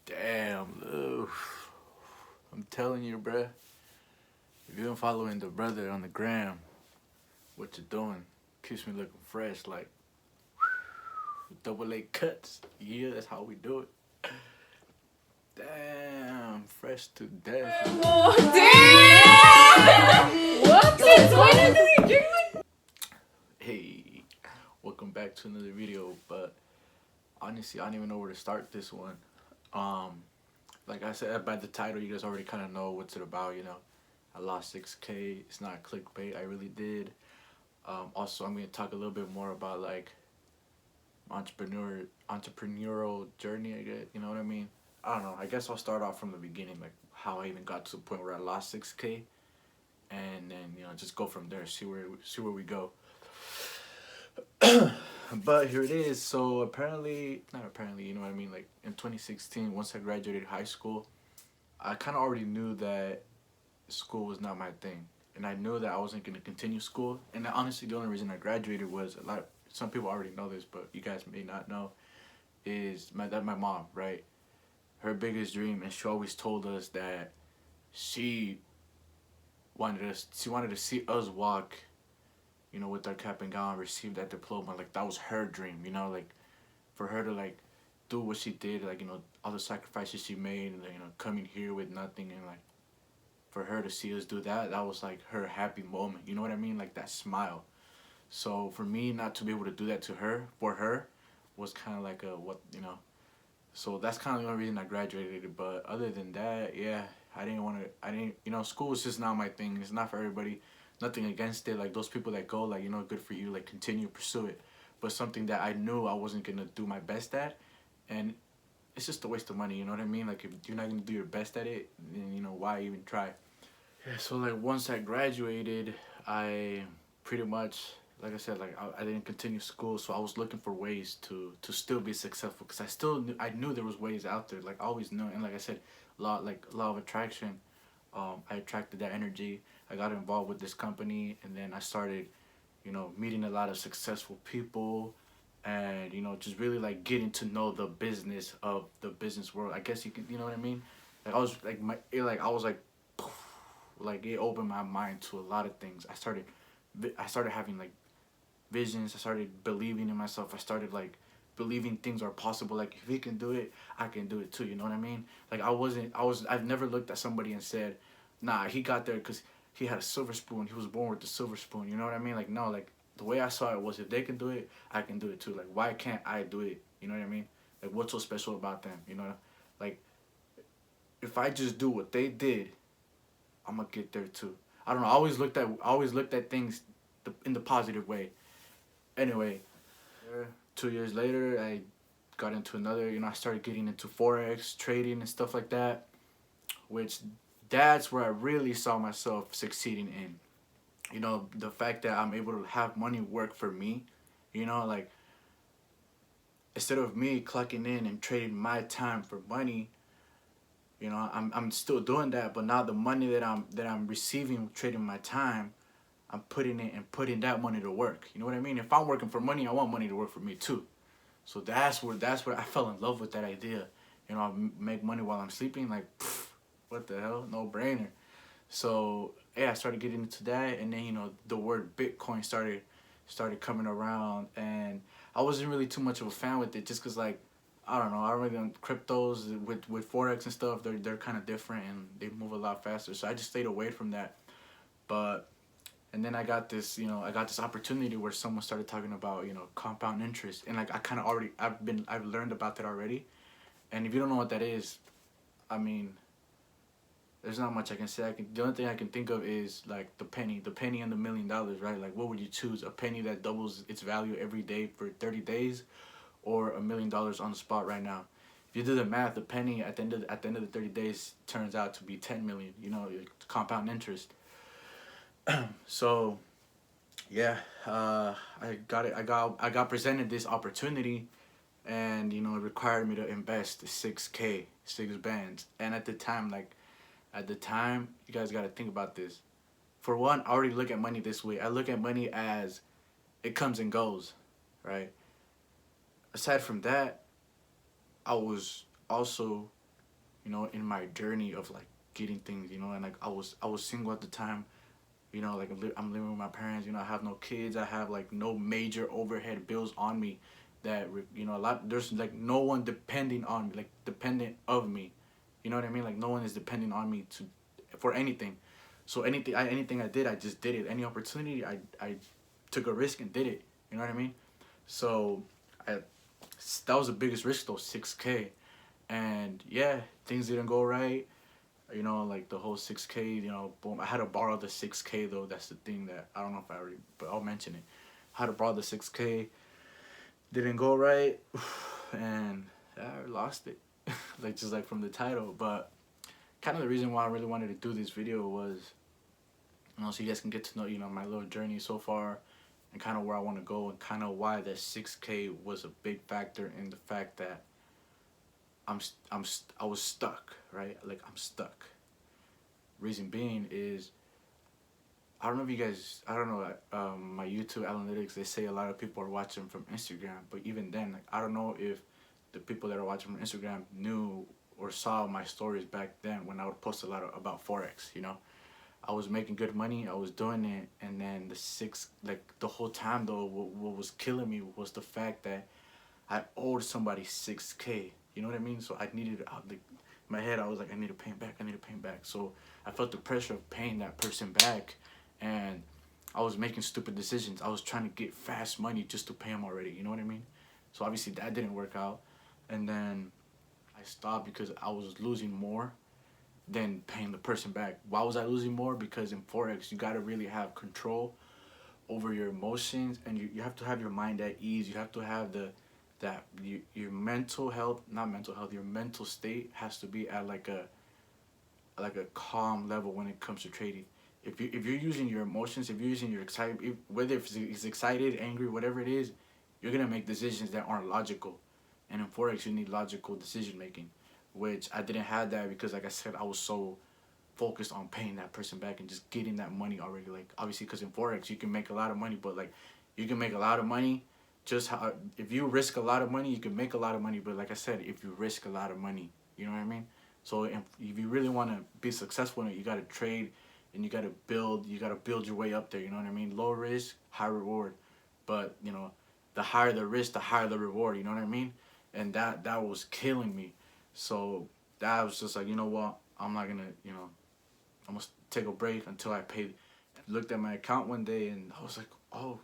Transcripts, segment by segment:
Damn, Lou. I'm telling you, bruh. If you ain't following the brother on the gram, what you doing? Keeps me looking fresh, like double A cuts. Yeah, that's how we do it. Damn, fresh to death. Oh, damn! Whoopsies, when did we drink like Hey, welcome back to another video. But honestly, I don't even know where to start this one. Like I said, by the title, you guys already kind of know what's it about. I lost 6K. It's not clickbait. I really did. Also, I'm gonna talk a little bit more about like entrepreneurial journey. I guess you know what I mean. I don't know. I guess I'll start off from the beginning, like how I even got to the point where I lost 6K, and then just go from there. See where we go. But here it is. So apparently, not apparently, you know what I mean. Like in 2016, once I graduated high school, I kind of already knew that school was not my thing, and I knew that I wasn't gonna continue school. And honestly, the only reason I graduated was a lot. Some people already know this, but you guys may not know. Is my mom, right? Her biggest dream, and she always told us that she she wanted to see us walk, with our cap and gown, receive that diploma. Like that was her dream, like for her to like do what she did, like all the sacrifices she made, and coming here with nothing, and like for her to see us do that, that was like her happy moment. You know what I mean? Like that smile. So for me not to be able to do that to her, for her, was kind of like a what. So that's kind of the only reason I graduated. But other than that, yeah, I didn't want to. I didn't. School is just not my thing. It's not for everybody. Nothing against it. Like those people that go, like good for you. Like continue pursue it. But something that I knew I wasn't gonna do my best at, and it's just a waste of money. You know what I mean? Like if you're not gonna do your best at it, then why even try? Yeah, so like once I graduated, I pretty much, like I said, like I didn't continue school, so I was looking for ways to still be successful, because I knew there was ways out there, like I always knew. And like I said, law of attraction, I attracted that energy. I got involved with this company, and then I started, meeting a lot of successful people, and just really like getting to know the business world. I guess you can, you know what I mean. Like I was like I was like it opened my mind to a lot of things. I started having like visions. I started believing in myself. I started like believing things are possible. Like if he can do it, I can do it too. You know what I mean? Like I've never looked at somebody and said, nah, he got there because he had a silver spoon. He was born with the silver spoon. You know what I mean? Like no, like the way I saw it was, if they can do it, I can do it too. Like why can't I do it? You know what I mean? Like what's so special about them? Like if I just do what they did, I'm gonna get there too. I don't know. I always looked at things in the positive way. Anyway, 2 years later, I got into another. I started getting into forex trading and stuff like that, which that's where I really saw myself succeeding in. The fact that I'm able to have money work for me. Like instead of me clocking in and trading my time for money, I'm still doing that, but now the money that I'm receiving trading my time, I'm putting it and putting that money to work. You know what I mean? If I'm working for money, I want money to work for me too. So that's where I fell in love with that idea. I make money while I'm sleeping. Like, pff, what the hell? No brainer. So yeah, I started getting into that, and then the word Bitcoin started coming around, and I wasn't really too much of a fan with it, just cause like I don't know, I really don't cryptos with forex and stuff. They're kind of different, and they move a lot faster. So I just stayed away from that. But and then I got this opportunity where someone started talking about compound interest, and like I kind of already I've learned about that already. And if you don't know what that is, I mean, there's not much I can say. The only thing I can think of is like the penny and the $1 million, right? Like what would you choose? A penny that doubles its value every day for 30 days, or $1 million on the spot right now? If you do the math, the penny at the end of the 30 days turns out to be 10 million. Compound interest. So yeah, I got it. I got presented this opportunity, and it required me to invest 6K, 6 bands. And at the time, you guys got to think about this. For one, I already look at money this way. I look at money as it comes and goes, right? Aside from that, I was also you know, in my journey of like getting things, you know, and like I was single at the time, you know, like I'm living with my parents, you know, I have no kids, I have like no major overhead bills on me that you know, a lot, there's like no one depending on me, like dependent of me, you know what I mean, like no one is depending on me to for anything. So anything I did, I just did it. Any opportunity, I took a risk and did it, you know what I mean. So I that was the biggest risk though, 6K. And yeah, things didn't go right, you know, like the whole 6K, you know, boom. I had to borrow the 6K though. That's the thing that I don't know if I already, but I'll mention it. I had to borrow the 6K. Didn't go right, and I lost it, like just like from the title. But kind of the reason why I really wanted to do this video was, you know, so you guys can get to know, you know, my little journey so far, and kind of where I want to go, and kind of why that 6K was a big factor in the fact that I was stuck, right? Like I'm stuck. Reason being is I don't know if you guys, I don't know, my YouTube analytics, they say a lot of people are watching from Instagram, but even then, like, I don't know if the people that are watching from Instagram knew or saw my stories back then when I would post a lot about Forex, you know? I was making good money, I was doing it, and then like, the whole time, though, what was killing me was the fact that I owed somebody 6K, you know what I mean? So I needed, like, in my head, I was like, I need to pay him back, I need to pay him back. So I felt the pressure of paying that person back, and I was making stupid decisions. I was trying to get fast money just to pay him already, you know what I mean? So obviously that didn't work out, and then I stopped because I was losing more than paying the person back. Why was I losing more? Because in Forex, you gotta really have control over your emotions, and you have to have your mind at ease. You have to have your mental health, not mental health, your mental state has to be at like a calm level when it comes to trading. If you're using your emotions, if you're using your excitement, whether it's excited, angry, whatever it is, you're gonna make decisions that aren't logical. And in Forex, you need logical decision making, which I didn't have that because, like I said, I was so focused on paying that person back and just getting that money already. Like obviously, because in Forex, you can make a lot of money, but like you can make a lot of money. Just how if you risk a lot of money, you can make a lot of money. But like I said, if you risk a lot of money, you know what I mean. So if you really want to be successful in it, you got to trade, and you got to build. You got to build your way up there. You know what I mean. Low risk, high reward. But you know, the higher the risk, the higher the reward. You know what I mean. And that was killing me. So that was just like, you know what, I'm not gonna, you know, I'm gonna take a break until I pay. Looked at my account one day and I was like, oh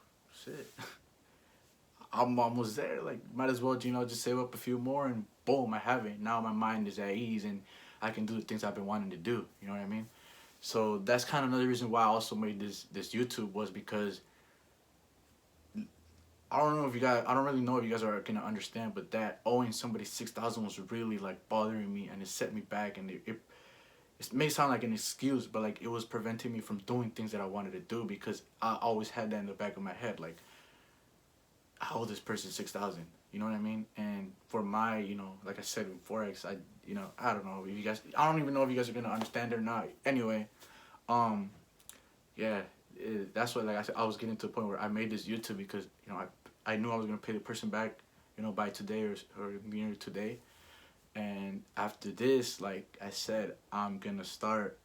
shit, I'm almost there. Like might as well, you know, just save up a few more and boom, I have it. Now my mind is at ease and I can do the things I've been wanting to do. You know what I mean? So that's kind of another reason why I also made this YouTube, was because I don't know if you guys, I don't really know if you guys are gonna understand, but that owing somebody 6,000 was really like bothering me, and it set me back, and it may sound like an excuse, but like it was preventing me from doing things that I wanted to do, because I always had that in the back of my head, like I owe this person 6,000, you know what I mean? And for my, you know, like I said in Forex, you know, I don't know if you guys, I don't even know if you guys are gonna understand it or not. Anyway, um, yeah, that's what, like I said, I was getting to the point where I made this YouTube because, you know, I knew I was gonna pay the person back, you know, by today or near today. And after this, like I said, I'm gonna start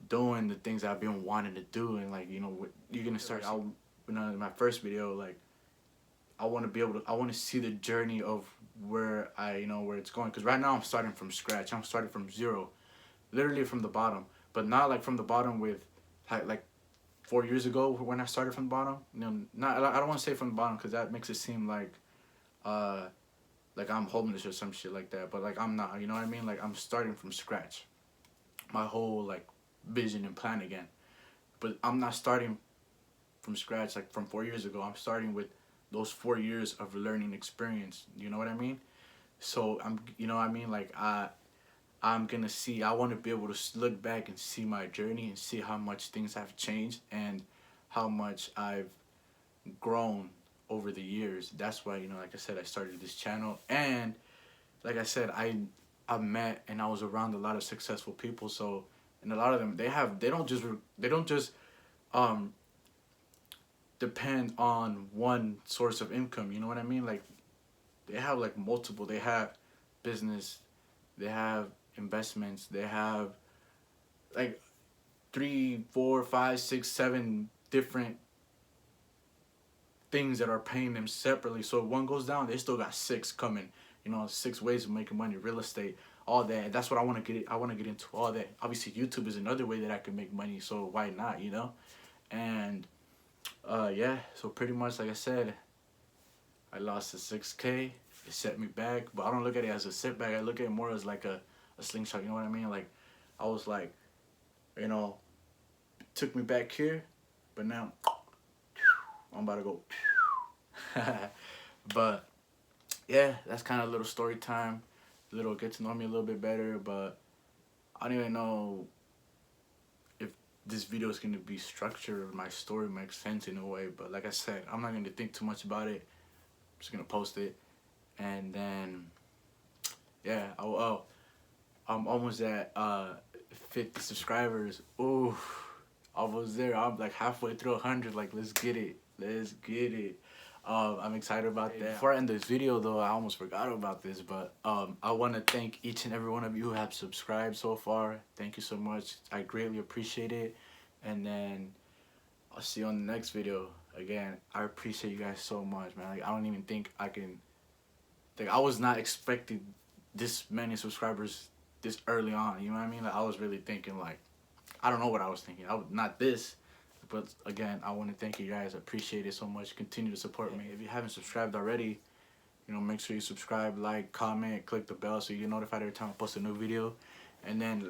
doing the things I've been wanting to do, and like, you know, you're gonna start. You know, in my first video, like I want to be able to, I want to see the journey of where you know, where it's going. Because right now I'm starting from scratch. I'm starting from zero, literally from the bottom. But not like from the bottom with, like 4 years ago when I started from the bottom. You know, not, I don't want to say from the bottom because that makes it seem uh, like I'm homeless or some shit like that. But like I'm not. You know what I mean? Like I'm starting from scratch. My whole like vision and plan again. But I'm not starting from scratch like from 4 years ago. I'm starting with those 4 years of learning experience. You know what I mean? So you know what I mean? Like I'm gonna see. I want to be able to look back and see my journey and see how much things have changed and how much I've grown over the years. That's why, you know, like I said, I started this channel, and like I said, I met and I was around a lot of successful people. So, and a lot of them, they don't just um depend on one source of income. You know what I mean? Like they have like multiple. They have business. they have investments, they have like 3, 4, 5, 6, 7 different things that are paying them separately. So if one goes down, they still got 6 coming. You know, 6 ways of making money, real estate, all that. That's what I want to get. I want to get into all that. Obviously, YouTube is another way that I can make money. So why not? You know, and yeah. So pretty much, like I said, I lost the 6K. It set me back, but I don't look at it as a setback. I look at it more as like a slingshot. You know what I mean? Like I was like, you know, took me back here, but now I'm about to go. But yeah, that's kind of a little story time, a little get to know me a little bit better. But I don't even know if this video is gonna be structured or my story makes sense in a way. But like I said, I'm not gonna think too much about it. I'm just gonna post it, and then yeah, I'm almost at 50 subscribers. Ooh, almost there. I'm like halfway through 100. Like, let's get it. Let's get it. I'm excited about that. Before I end this video, though, I almost forgot about this, but I want to thank each and every one of you who have subscribed so far. Thank you so much. I greatly appreciate it. And then I'll see you on the next video. Again, I appreciate you guys so much, man. Like, I don't even think I can. Like, I was not expecting this many subscribers this early on. You know what I mean? Like, I was really thinking like, I don't know what I was thinking. Not this. But again, I want to thank you guys. I appreciate it so much. Continue to support me. If you haven't subscribed already, you know, make sure you subscribe, like, comment, click the bell so you get notified every time I post a new video. And then